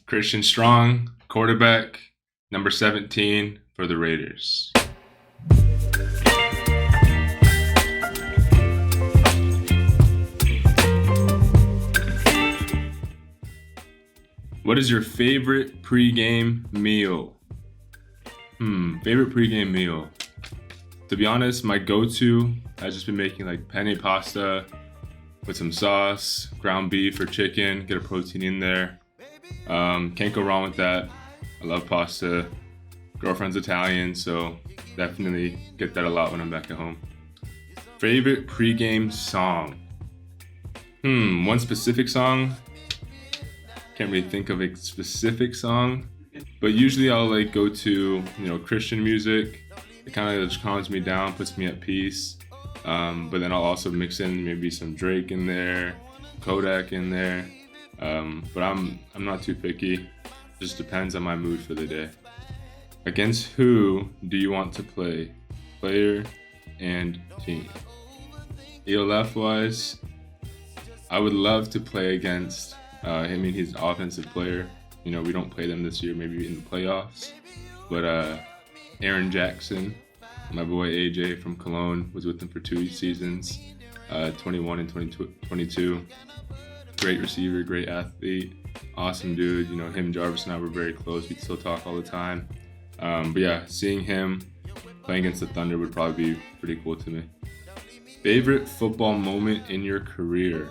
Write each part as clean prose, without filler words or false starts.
Christian Strong, quarterback, number 17 for the Raiders. What is your favorite pregame meal? Favorite pregame meal. To be honest, my go-to, I've just been making like penne pasta with some sauce, ground beef or chicken, get a protein in there. Can't go wrong with that. I love pasta. Girlfriend's Italian, so definitely get that a lot when I'm back at home. Favorite pregame song? One specific song? Can't really think of a specific song, but usually I'll like go to, Christian music. It kind of just calms me down, puts me at peace. But then I'll also mix in maybe some Drake in there, Kodak in there. But I'm not too picky. Just depends on my mood for the day. Against who do you want to play? Player and team. ELF wise, I would love to play against. He's an offensive player. We don't play them this year, maybe in the playoffs. But Aaron Jackson, my boy AJ from Cologne, was with them for 2 seasons, 21 and 22. Great receiver, great athlete, awesome dude. Him, Jarvis, and I were very close. We still talk all the time. But yeah, seeing him playing against the Thunder would probably be pretty cool to me. Favorite football moment in your career?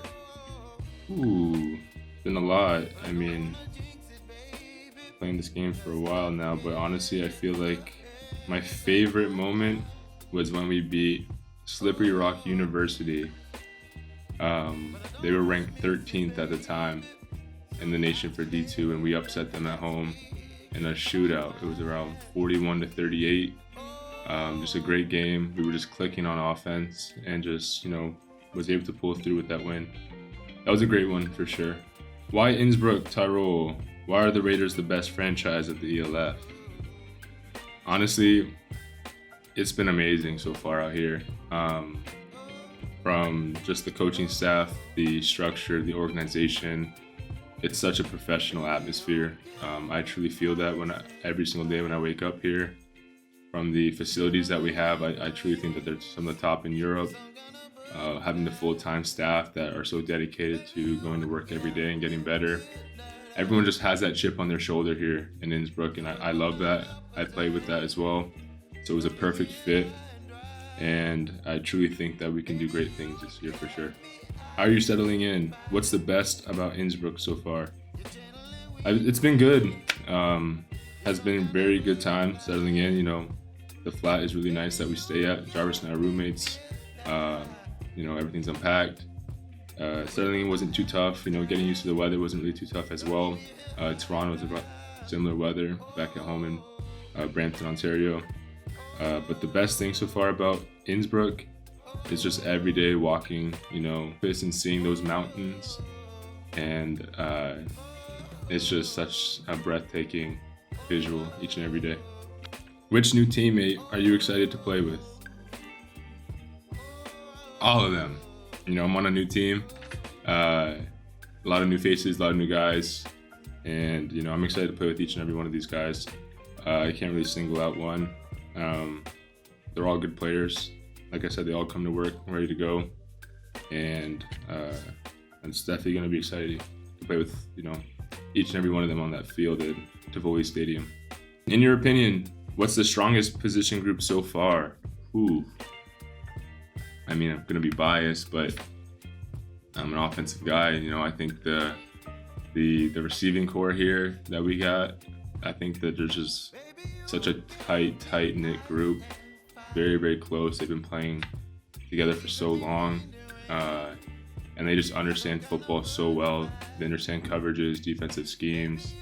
Been a lot. Playing this game for a while now, but honestly, I feel like my favorite moment was when we beat Slippery Rock University. They were ranked 13th at the time in the nation for D2, and we upset them at home in a shootout. It was around 41-38. Just a great game. We were just clicking on offense and just, was able to pull through with that win. That was a great one for sure. Why Innsbruck, Tirol? Why are the Raiders the best franchise at the ELF? Honestly, it's been amazing so far out here. From just the coaching staff, the structure, the organization. It's such a professional atmosphere. I truly feel that every single day when I wake up here. From the facilities that we have, I truly think that they're some of the top in Europe. Having the full-time staff that are so dedicated to going to work every day and getting better. Everyone just has that chip on their shoulder here in Innsbruck, and I love that. I play with that as well. So it was a perfect fit, and I truly think that we can do great things this year for sure. How are you settling in? What's the best about Innsbruck so far? It's been good. Has been a very good time settling in. The flat is really nice that we stay at. Jarvis and I are roommates. Everything's unpacked. Settling in wasn't too tough. Getting used to the weather wasn't really too tough as well. Toronto was about similar weather back at home in Brampton, Ontario. But the best thing so far about Innsbruck is just every day walking, and seeing those mountains. And it's just such a breathtaking visual each and every day. Which new teammate are you excited to play with? All of them. I'm on a new team. A lot of new faces, a lot of new guys. And, I'm excited to play with each and every one of these guys. I can't really single out one. They're all good players. Like I said, they all come to work ready to go. And it's definitely going to be exciting to play with, each and every one of them on that field at Tivoli Stadium. In your opinion, what's the strongest position group so far? I'm going to be biased, but I'm an offensive guy. I think the receiving core here that we got, I think that there's just such a tight-knit group. Very, very close. They've been playing together for so long, and they just understand football so well. They understand coverages, defensive schemes.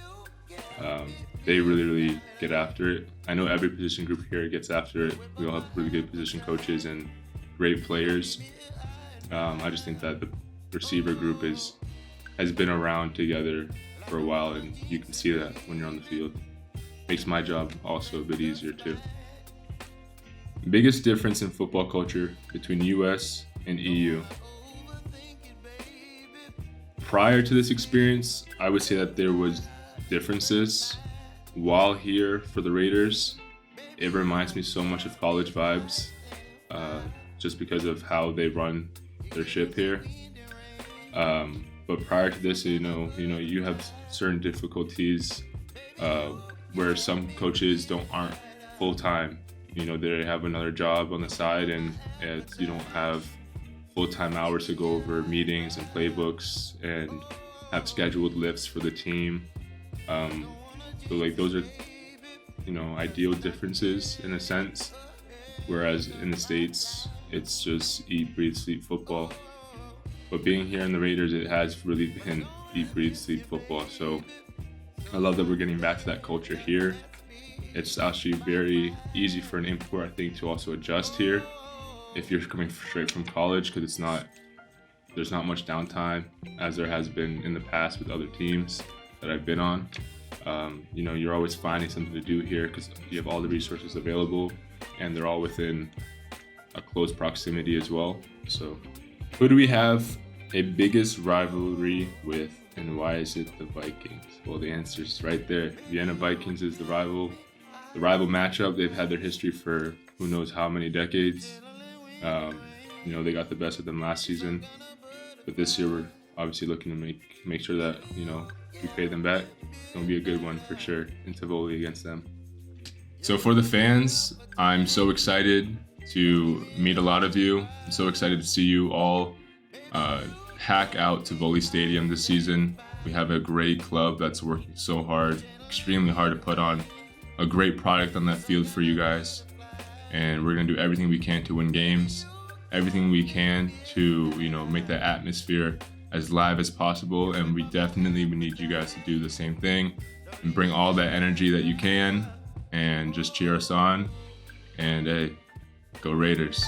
They really, really get after it. I know every position group here gets after it. We all have really good position coaches and great players. I just think that the receiver group has been around together for a while, and you can see that when you're on the field. Makes my job also a bit easier too. Biggest difference in football culture between US and EU? Prior to this experience, I would say that there was differences. While here for the Raiders, it reminds me so much of college vibes, just because of how they run their ship here. But prior to this, you have certain difficulties where some coaches aren't full time. They have another job on the side, and you don't have full-time hours to go over meetings and playbooks and have scheduled lifts for the team. So like those are, ideal differences in a sense. Whereas in the States, it's just eat, breathe, sleep football. But being here in the Raiders, it has really been eat, breathe, sleep football. So I love that we're getting back to that culture here. It's actually very easy for an import, I think, to also adjust here if you're coming straight from college, because there's not much downtime as there has been in the past with other teams that I've been on. You're always finding something to do here because you have all the resources available, and they're all within a close proximity as well. So who do we have a biggest rivalry with, and why is it the Vikings? Well, the answer is right there. Vienna Vikings is the rival matchup. They've had their history for who knows how many decades. They got the best of them last season, but this year we're obviously looking to make sure that we pay them back. It's gonna be a good one for sure in Tivoli against them. So for the fans, I'm so excited to meet a lot of you. I'm so excited to see you all hack out Tivoli Stadium this season. We have a great club that's working so hard, extremely hard to put on a great product on that field for you guys. And we're going to do everything we can to win games, everything we can to, make that atmosphere as live as possible. And we definitely need you guys to do the same thing and bring all that energy that you can and just cheer us on. And hey, go Raiders.